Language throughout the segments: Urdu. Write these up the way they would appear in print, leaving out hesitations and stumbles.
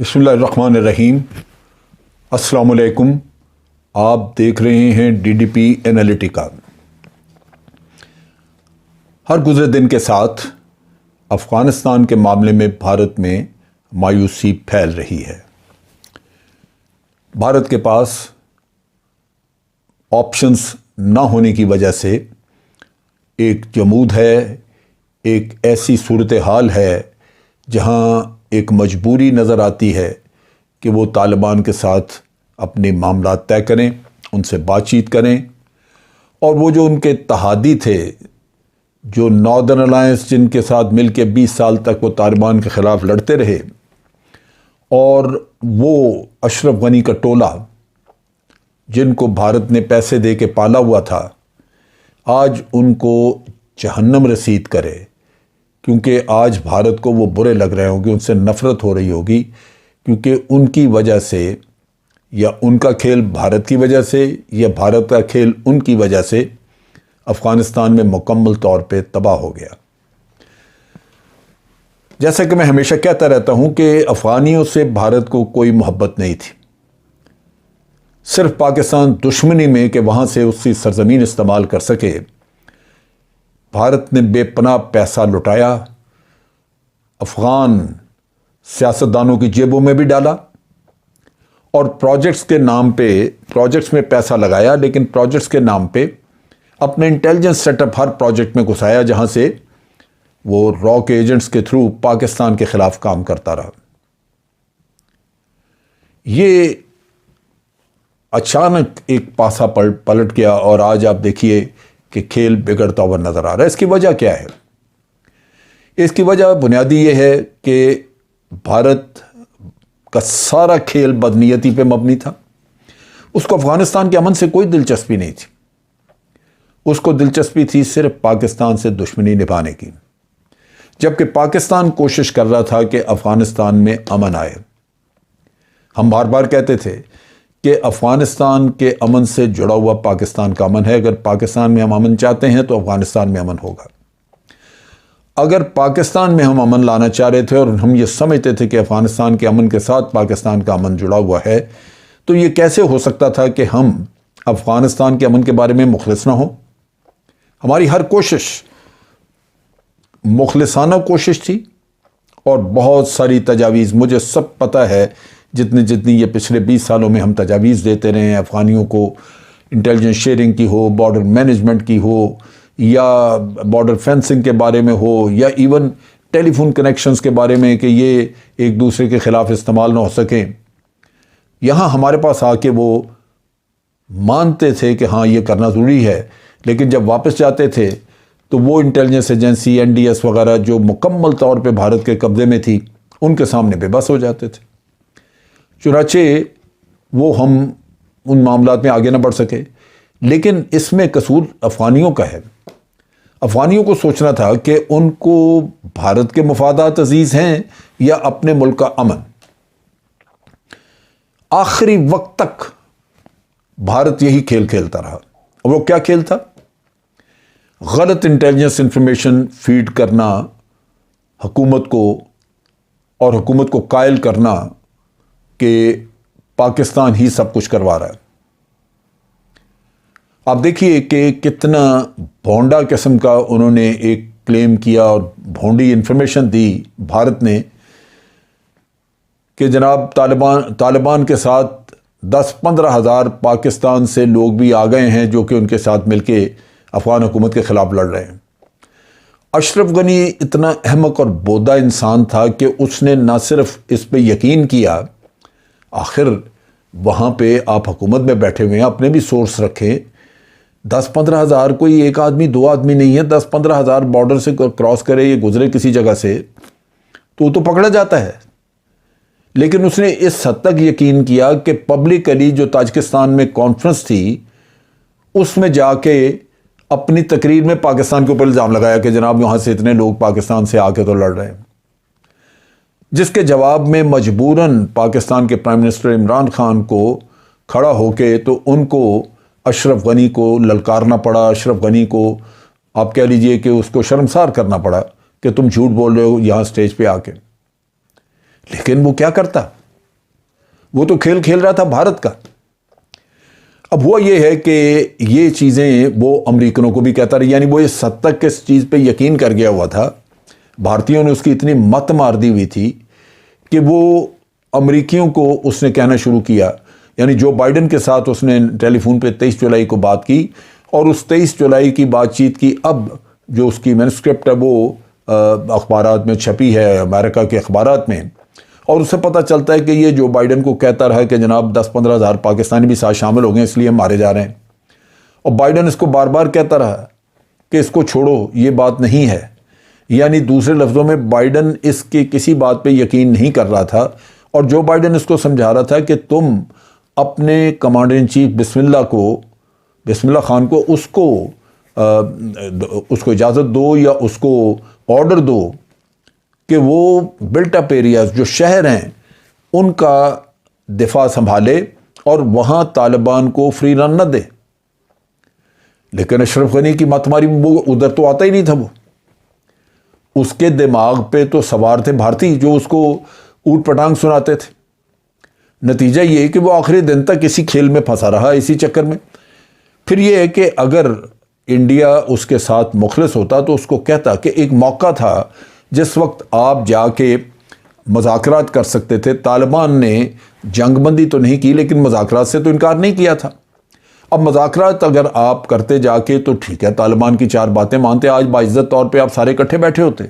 بسم اللہ الرحمن الرحیم۔ السلام علیکم۔ آپ دیکھ رہے ہیں ڈی ڈی پی انالیٹیکا۔ ہر گزرے دن کے ساتھ افغانستان کے معاملے میں بھارت میں مایوسی پھیل رہی ہے۔ بھارت کے پاس آپشنز نہ ہونے کی وجہ سے ایک جمود ہے، ایک ایسی صورتحال ہے جہاں ایک مجبوری نظر آتی ہے کہ وہ طالبان کے ساتھ اپنے معاملات طے کریں، ان سے بات چیت کریں، اور وہ جو ان کے اتحادی تھے، جو ناردرن الائنس جن کے ساتھ مل کے 20 سال تک وہ طالبان کے خلاف لڑتے رہے، اور وہ اشرف غنی کا ٹولہ جن کو بھارت نے پیسے دے کے پالا ہوا تھا، آج ان کو جہنم رسید کرے، کیونکہ آج بھارت کو وہ برے لگ رہے ہوں گے، ان سے نفرت ہو رہی ہوگی، کیونکہ ان کی وجہ سے، یا ان کا کھیل بھارت کی وجہ سے، یا بھارت کا کھیل ان کی وجہ سے افغانستان میں مکمل طور پہ تباہ ہو گیا۔ جیسا کہ میں ہمیشہ کہتا رہتا ہوں کہ افغانیوں سے بھارت کو کوئی محبت نہیں تھی، صرف پاکستان دشمنی میں کہ وہاں سے اس کی سرزمین استعمال کر سکے، بھارت نے بے پناہ پیسہ لٹایا، افغان سیاستدانوں کی جیبوں میں بھی ڈالا، اور پروجیکٹس کے نام پہ پروجیکٹس میں پیسہ لگایا، لیکن پروجیکٹس کے نام پہ اپنے انٹیلیجنس سیٹ اپ ہر پروجیکٹ میں گھسایا، جہاں سے وہ را کے ایجنٹس کے تھرو پاکستان کے خلاف کام کرتا رہا۔ یہ اچانک ایک پاسا پلٹ گیا، اور آج آپ دیکھیے کہ کھیل بگڑتا ہوا نظر آ رہا ہے۔ اس کی وجہ کیا ہے؟ اس کی وجہ بنیادی یہ ہے کہ بھارت کا سارا کھیل بدنیتی پہ مبنی تھا۔ اس کو افغانستان کے امن سے کوئی دلچسپی نہیں تھی، اس کو دلچسپی تھی صرف پاکستان سے دشمنی نبھانے کی، جبکہ پاکستان کوشش کر رہا تھا کہ افغانستان میں امن آئے۔ ہم بار بار کہتے تھے کہ افغانستان کے امن سے جڑا ہوا پاکستان کا امن ہے۔ اگر پاکستان میں ہم امن چاہتے ہیں تو افغانستان میں امن ہوگا۔ اگر پاکستان میں ہم امن لانا چاہ رہے تھے اور ہم یہ سمجھتے تھے کہ افغانستان کے امن کے ساتھ پاکستان کا امن جڑا ہوا ہے، تو یہ کیسے ہو سکتا تھا کہ ہم افغانستان کے امن کے بارے میں مخلص نہ ہوں؟ ہماری ہر کوشش مخلصانہ کوشش تھی، اور بہت ساری تجاویز، مجھے سب پتہ ہے، جتنی یہ پچھلے 20 سالوں میں ہم تجاویز دیتے رہے ہیں افغانیوں کو، انٹیلیجنس شیئرنگ کی ہو، بارڈر مینجمنٹ کی ہو، یا بارڈر فینسنگ کے بارے میں ہو، یا ایون ٹیلی فون کنیکشنز کے بارے میں کہ یہ ایک دوسرے کے خلاف استعمال نہ ہو سکیں۔ یہاں ہمارے پاس آ کے وہ مانتے تھے کہ ہاں یہ کرنا ضروری ہے، لیکن جب واپس جاتے تھے تو وہ انٹیلیجنس ایجنسی NDS وغیرہ جو مکمل طور پہ بھارت کے قبضے میں تھی، ان کے سامنے بے بس ہو جاتے تھے۔ چنانچہ وہ ہم ان معاملات میں آگے نہ بڑھ سکے۔ لیکن اس میں قصور افغانیوں کا ہے۔ افغانیوں کو سوچنا تھا کہ ان کو بھارت کے مفادات عزیز ہیں یا اپنے ملک کا امن۔ آخری وقت تک بھارت یہی کھیل کھیلتا رہا، اور وہ کیا کھیل تھا؟ غلط انٹیلیجنس انفارمیشن فیڈ کرنا حکومت کو، اور حکومت کو قائل کرنا کہ پاکستان ہی سب کچھ کروا رہا ہے۔ آپ دیکھیے کہ کتنا بھونڈا قسم کا انہوں نے ایک کلیم کیا اور بھونڈی انفارمیشن دی بھارت نے کہ جناب طالبان کے ساتھ 10-15 ہزار پاکستان سے لوگ بھی آ گئے ہیں جو کہ ان کے ساتھ مل کے افغان حکومت کے خلاف لڑ رہے ہیں۔ اشرف غنی اتنا احمق اور بودا انسان تھا کہ اس نے نہ صرف اس پہ یقین کیا، آخر وہاں پہ آپ حکومت میں بیٹھے ہوئے ہیں، اپنے بھی سورس رکھیں، 10-15 ہزار کوئی ایک آدمی 2 آدمی نہیں ہے، 10-15 ہزار بارڈر سے کراس کرے، یہ گزرے کسی جگہ سے تو وہ تو پکڑا جاتا ہے۔ لیکن اس نے اس حد تک یقین کیا کہ پبلکلی جو تاجکستان میں کانفرنس تھی، اس میں جا کے اپنی تقریر میں پاکستان کے اوپر الزام لگایا کہ جناب وہاں سے اتنے لوگ پاکستان سے آ کے تو لڑ رہے ہیں، جس کے جواب میں مجبوراً پاکستان کے پرائم منسٹر عمران خان کو کھڑا ہو کے تو ان کو اشرف غنی کو للکارنا پڑا، اشرف غنی کو آپ کہہ لیجئے کہ اس کو شرمسار کرنا پڑا کہ تم جھوٹ بول رہے ہو یہاں سٹیج پہ آ کے۔ لیکن وہ کیا کرتا؟ وہ تو کھیل کھیل رہا تھا بھارت کا۔ اب ہوا یہ ہے کہ یہ چیزیں وہ امریکنوں کو بھی کہتا رہا، یعنی وہ اس حد تک اس چیز پہ یقین کر گیا ہوا تھا، بھارتیوں نے اس کی اتنی مت مار دی ہوئی تھی کہ وہ امریکیوں کو اس نے کہنا شروع کیا، یعنی جو بائیڈن کے ساتھ اس نے ٹیلی فون پہ 23 جولائی کو بات کی، اور اس 23 جولائی کی بات چیت کی اب جو اس کی مینوسکرپٹ ہے وہ اخبارات میں چھپی ہے، امریکہ کے اخبارات میں، اور اس سے پتہ چلتا ہے کہ یہ جو بائیڈن کو کہتا رہا کہ جناب 10-15 ہزار پاکستانی بھی ساتھ شامل ہو گئے اس لیے ہم مارے جا رہے ہیں، اور بائیڈن اس کو بار بار کہتا رہا کہ اس کو چھوڑو، یہ بات نہیں ہے، یعنی دوسرے لفظوں میں بائیڈن اس کے کسی بات پہ یقین نہیں کر رہا تھا، اور جو بائیڈن اس کو سمجھا رہا تھا کہ تم اپنے کمانڈر ان چیف بسم اللہ خان کو اس کو اجازت دو یا اس کو آرڈر دو کہ وہ بلٹ اپ ایریاز جو شہر ہیں ان کا دفاع سنبھالے اور وہاں طالبان کو فری رن نہ دے۔ لیکن اشرف غنی کی مت ماری وہ ادھر تو آتا ہی نہیں تھا، وہ اس کے دماغ پہ تو سوار تھے بھارتی جو اس کو اوٹ پٹانگ سناتے تھے۔ نتیجہ یہ کہ وہ آخری دن تک اسی کھیل میں پھنسا رہا، اسی چکر میں۔ پھر یہ ہے کہ اگر انڈیا اس کے ساتھ مخلص ہوتا تو اس کو کہتا کہ ایک موقع تھا جس وقت آپ جا کے مذاکرات کر سکتے تھے، طالبان نے جنگ بندی تو نہیں کی لیکن مذاکرات سے تو انکار نہیں کیا تھا۔ اب مذاکرات اگر آپ کرتے جا کے تو ٹھیک ہے، طالبان کی 4 باتیں مانتے، آج باعزت طور پہ آپ سارے اکٹھے بیٹھے ہوتے،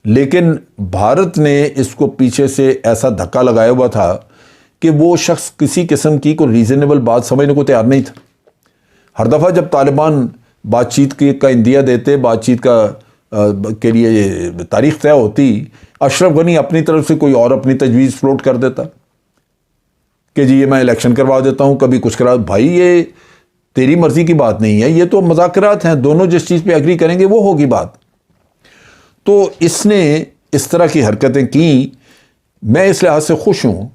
لیکن بھارت نے اس کو پیچھے سے ایسا دھکا لگایا ہوا تھا کہ وہ شخص کسی قسم کی کوئی ریزنیبل بات سمجھنے کو تیار نہیں تھا۔ ہر دفعہ جب طالبان بات چیت کا اندیا دیتے، بات چیت کے لیے تاریخ طے ہوتی، اشرف غنی اپنی طرف سے کوئی اور اپنی تجویز فلوٹ کر دیتا کہ جی یہ میں الیکشن کروا دیتا ہوں، کبھی کچھ کرا۔ بھائی یہ تیری مرضی کی بات نہیں ہے، یہ تو مذاکرات ہیں، دونوں جس چیز پہ ایگری کریں گے وہ ہوگی بات۔ تو اس نے اس طرح کی حرکتیں کی۔ میں اس لحاظ سے خوش ہوں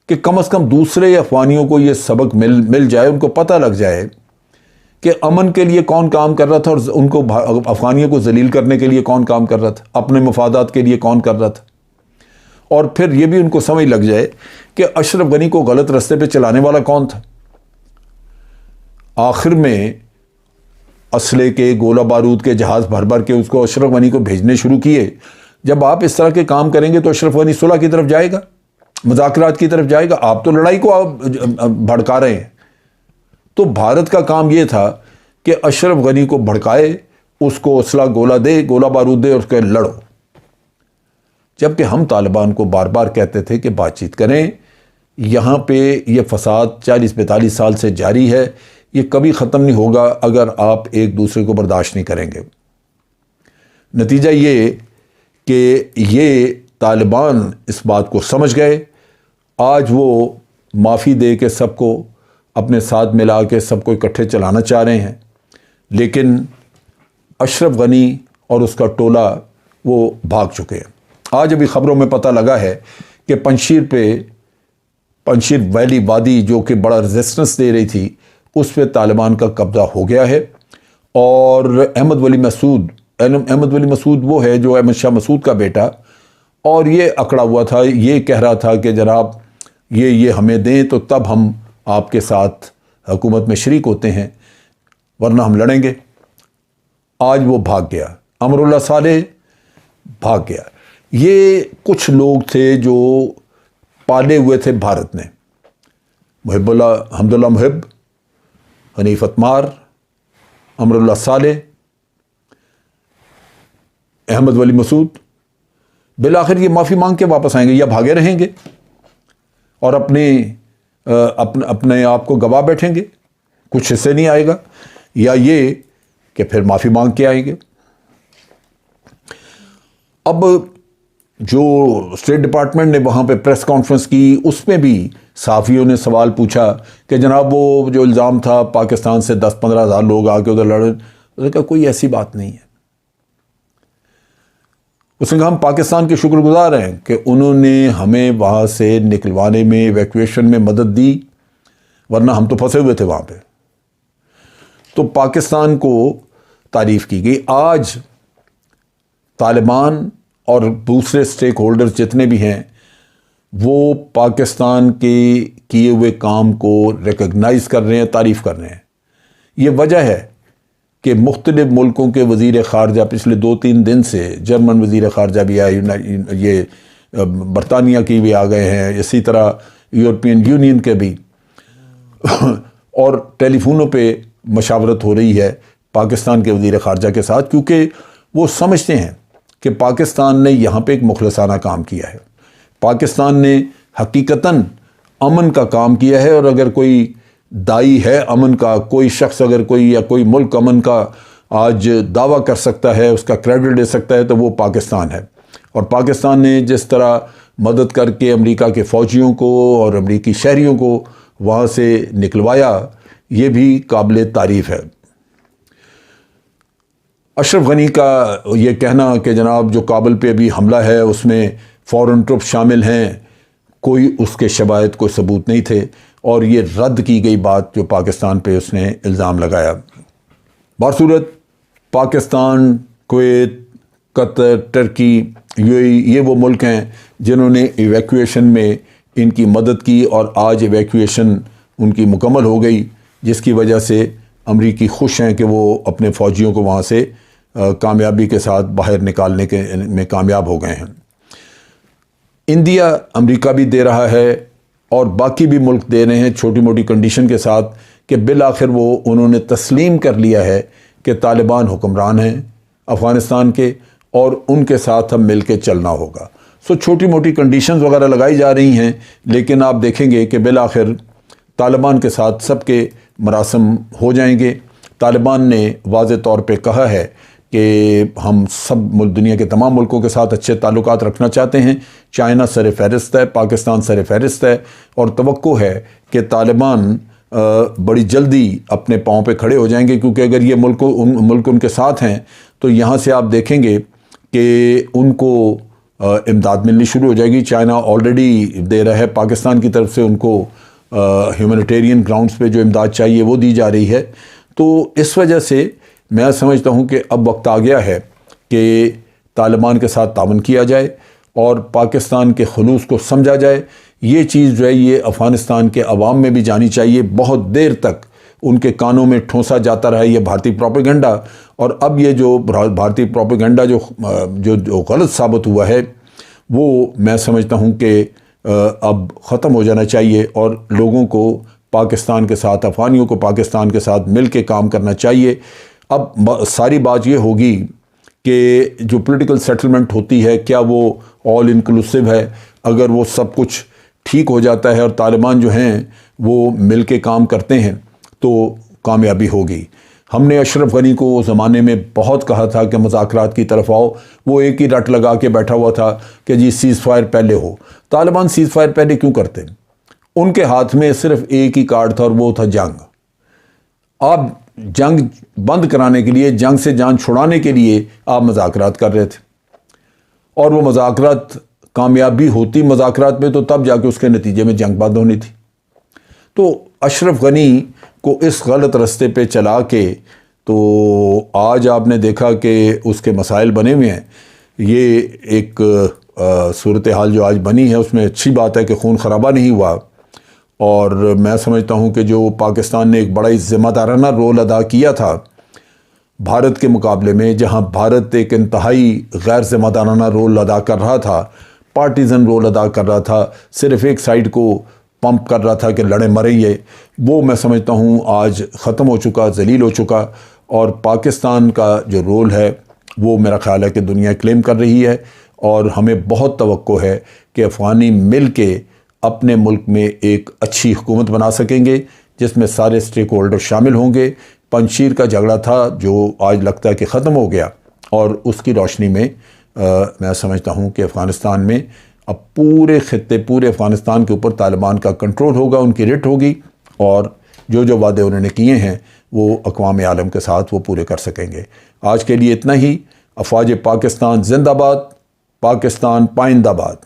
کہ کم از کم دوسرے افغانیوں کو یہ سبق مل جائے، ان کو پتہ لگ جائے کہ امن کے لیے کون کام کر رہا تھا اور ان کو افغانیوں کو ذلیل کرنے کے لیے کون کام کر رہا تھا، اپنے مفادات کے لیے کون کر رہا تھا، اور پھر یہ بھی ان کو سمجھ لگ جائے کہ اشرف غنی کو غلط راستے پہ چلانے والا کون تھا۔ آخر میں اسلحے کے، گولہ بارود کے جہاز بھر کے اس کو اشرف غنی کو بھیجنے شروع کیے۔ جب آپ اس طرح کے کام کریں گے تو اشرف غنی صلح کی طرف جائے گا، مذاکرات کی طرف جائے گا، آپ تو لڑائی کو بھڑکا رہے ہیں۔ تو بھارت کا کام یہ تھا کہ اشرف غنی کو بھڑکائے، اس کو اسلحہ گولہ دے، گولہ بارود دے، اور اس کے لڑو۔ جبکہ ہم طالبان کو بار بار کہتے تھے کہ بات چیت کریں، یہاں پہ یہ فساد 40-42 سال سے جاری ہے، یہ کبھی ختم نہیں ہوگا اگر آپ ایک دوسرے کو برداشت نہیں کریں گے۔ نتیجہ یہ کہ یہ طالبان اس بات کو سمجھ گئے، آج وہ معافی دے کے سب کو اپنے ساتھ ملا کے سب کو اکٹھے چلانا چاہ رہے ہیں، لیکن اشرف غنی اور اس کا ٹولہ وہ بھاگ چکے ہیں۔ آج ابھی خبروں میں پتہ لگا ہے کہ پنشیر ویلی وادی جو کہ بڑا ریزسٹنس دے رہی تھی، اس پہ طالبان کا قبضہ ہو گیا ہے، اور احمد ولی مسعود وہ ہے جو احمد شاہ مسعود کا بیٹا، اور یہ اکڑا ہوا تھا، یہ کہہ رہا تھا کہ جناب یہ ہمیں دیں تو تب ہم آپ کے ساتھ حکومت میں شریک ہوتے ہیں، ورنہ ہم لڑیں گے۔ آج وہ بھاگ گیا، امراللہ صالح بھاگ گیا۔ یہ کچھ لوگ تھے جو پالے ہوئے تھے بھارت نے، حمداللہ محب، حنیف اتمار، امراللہ صالح، احمد ولی مسعود، بالآخر یہ معافی مانگ کے واپس آئیں گے یا بھاگے رہیں گے اور اپنے آپ کو گوا بیٹھیں گے، کچھ حصے نہیں آئے گا، یا یہ کہ پھر معافی مانگ کے آئیں گے۔ اب جو اسٹیٹ ڈپارٹمنٹ نے وہاں پہ پریس کانفرنس کی، اس میں بھی صحافیوں نے سوال پوچھا کہ جناب وہ جو الزام تھا پاکستان سے 10-15 ہزار لوگ آ کے ادھر لڑے، اس نے کہا کوئی ایسی بات نہیں ہے۔ اس نے کہا ہم پاکستان کے شکر گزار ہیں کہ انہوں نے ہمیں وہاں سے نکلوانے میں، ایویکویشن میں مدد دی، ورنہ ہم تو پھنسے ہوئے تھے وہاں پہ۔ تو پاکستان کو تعریف کی گئی۔ آج طالبان اور دوسرے سٹیک ہولڈرز جتنے بھی ہیں وہ پاکستان کے کیے ہوئے کام کو ریکگنائز کر رہے ہیں، تعریف کر رہے ہیں۔ یہ وجہ ہے کہ مختلف ملکوں کے وزیر خارجہ پچھلے 2-3 دن سے، جرمن وزیر خارجہ بھی آئے، یہ برطانیہ کی بھی آ گئے ہیں، اسی طرح یورپین یونین کے بھی، اور ٹیلی فونوں پہ مشاورت ہو رہی ہے پاکستان کے وزیر خارجہ کے ساتھ، کیونکہ وہ سمجھتے ہیں کہ پاکستان نے یہاں پہ ایک مخلصانہ کام کیا ہے، پاکستان نے حقیقتاً امن کا کام کیا ہے، اور اگر کوئی دائی ہے امن کا، کوئی شخص اگر کوئی یا کوئی ملک امن کا آج دعویٰ کر سکتا ہے، اس کا کریڈٹ دے سکتا ہے، تو وہ پاکستان ہے۔ اور پاکستان نے جس طرح مدد کر کے امریکہ کے فوجیوں کو اور امریکی شہریوں کو وہاں سے نکلوایا، یہ بھی قابل تعریف ہے۔ اشرف غنی کا یہ کہنا کہ جناب جو کابل پہ ابھی حملہ ہے اس میں فورن ٹروپ شامل ہیں، کوئی اس کے شواہد، کوئی ثبوت نہیں تھے، اور یہ رد کی گئی بات جو پاکستان پہ اس نے الزام لگایا۔ بصورت پاکستان، کویت، قطر، ترکی، UAE، یہ وہ ملک ہیں جنہوں نے ایویکویشن میں ان کی مدد کی، اور آج ایویکویشن ان کی مکمل ہو گئی، جس کی وجہ سے امریکی خوش ہیں کہ وہ اپنے فوجیوں کو وہاں سے کامیابی کے ساتھ باہر نکالنے کے میں کامیاب ہو گئے ہیں۔ انڈیا، امریکہ بھی دے رہا ہے اور باقی بھی ملک دے رہے ہیں چھوٹی موٹی کنڈیشن کے ساتھ، کہ بالآخر انہوں نے تسلیم کر لیا ہے کہ طالبان حکمران ہیں افغانستان کے، اور ان کے ساتھ ہم مل کے چلنا ہوگا۔ چھوٹی موٹی کنڈیشنز وغیرہ لگائی جا رہی ہیں، لیکن آپ دیکھیں گے کہ بالآخر طالبان کے ساتھ سب کے مراسم ہو جائیں گے۔ طالبان نے واضح طور پہ کہا ہے کہ ہم سب دنیا کے تمام ملکوں کے ساتھ اچھے تعلقات رکھنا چاہتے ہیں، چائنا سر فہرست ہے، پاکستان سر فہرست ہے، اور توقع ہے کہ طالبان بڑی جلدی اپنے پاؤں پہ کھڑے ہو جائیں گے، کیونکہ اگر یہ ملک ان کے ساتھ ہیں تو یہاں سے آپ دیکھیں گے کہ ان کو امداد ملنی شروع ہو جائے گی۔ چائنا آلریڈی دے رہا ہے، پاکستان کی طرف سے ان کو ہیومینیٹیرین گراؤنڈز پہ جو امداد چاہیے وہ دی جا رہی ہے۔ تو اس وجہ سے میں سمجھتا ہوں کہ اب وقت آ گیا ہے کہ طالبان کے ساتھ تعاون کیا جائے اور پاکستان کے خلوص کو سمجھا جائے۔ یہ چیز جو ہے یہ افغانستان کے عوام میں بھی جانی چاہیے۔ بہت دیر تک ان کے کانوں میں ٹھونسا جاتا رہا یہ بھارتی پروپیگنڈا، اور اب یہ جو بھارتی پروپیگنڈا جو غلط ثابت ہوا ہے، وہ میں سمجھتا ہوں کہ اب ختم ہو جانا چاہیے، اور لوگوں کو پاکستان کے ساتھ، افغانیوں کو پاکستان کے ساتھ مل کے کام کرنا چاہیے۔ اب ساری بات یہ ہوگی کہ جو پولیٹیکل سیٹلمنٹ ہوتی ہے کیا وہ آل انکلوسیو ہے؟ اگر وہ سب کچھ ٹھیک ہو جاتا ہے اور طالبان جو ہیں وہ مل کے کام کرتے ہیں تو کامیابی ہوگی۔ ہم نے اشرف غنی کو اس زمانے میں بہت کہا تھا کہ مذاکرات کی طرف آؤ، وہ ایک ہی رٹ لگا کے بیٹھا ہوا تھا کہ جی سیز فائر پہلے ہو۔ طالبان سیز فائر پہلے کیوں کرتے؟ ان کے ہاتھ میں صرف ایک ہی کارڈ تھا، اور وہ تھا جنگ۔ آپ جنگ بند کرانے کے لیے، جنگ سے جان چھڑانے کے لیے آپ مذاکرات کر رہے تھے، اور وہ مذاکرات کامیابی ہوتی مذاکرات میں تو تب جا کے اس کے نتیجے میں جنگ بند ہونی تھی۔ تو اشرف غنی کو اس غلط رستے پہ چلا کے تو آج آپ نے دیکھا کہ اس کے مسائل بنے ہوئے ہیں۔ یہ ایک صورتحال جو آج بنی ہے اس میں اچھی بات ہے کہ خون خرابہ نہیں ہوا، اور میں سمجھتا ہوں کہ جو پاکستان نے ایک بڑا ذمہ دارانہ رول ادا کیا تھا بھارت کے مقابلے میں، جہاں بھارت ایک انتہائی غیر ذمہ دارانہ رول ادا کر رہا تھا، پارٹیزن رول ادا کر رہا تھا، صرف ایک سائیڈ کو پمپ کر رہا تھا کہ لڑے مریں یہ، وہ میں سمجھتا ہوں آج ختم ہو چکا، ذلیل ہو چکا، اور پاکستان کا جو رول ہے وہ میرا خیال ہے کہ دنیا کلیم کر رہی ہے، اور ہمیں بہت توقع ہے کہ افغانی مل کے اپنے ملک میں ایک اچھی حکومت بنا سکیں گے جس میں سارے سٹیک ہولڈر شامل ہوں گے۔ پنجشیر کا جھگڑا تھا جو آج لگتا ہے کہ ختم ہو گیا، اور اس کی روشنی میں میں سمجھتا ہوں کہ افغانستان میں اب پورے خطے، پورے افغانستان کے اوپر طالبان کا کنٹرول ہوگا، ان کی رٹ ہوگی، اور جو وعدے انہوں نے کیے ہیں وہ اقوام عالم کے ساتھ وہ پورے کر سکیں گے۔ آج کے لیے اتنا ہی۔ افواج پاکستان زندہ باد، پاکستان پائندہ باد۔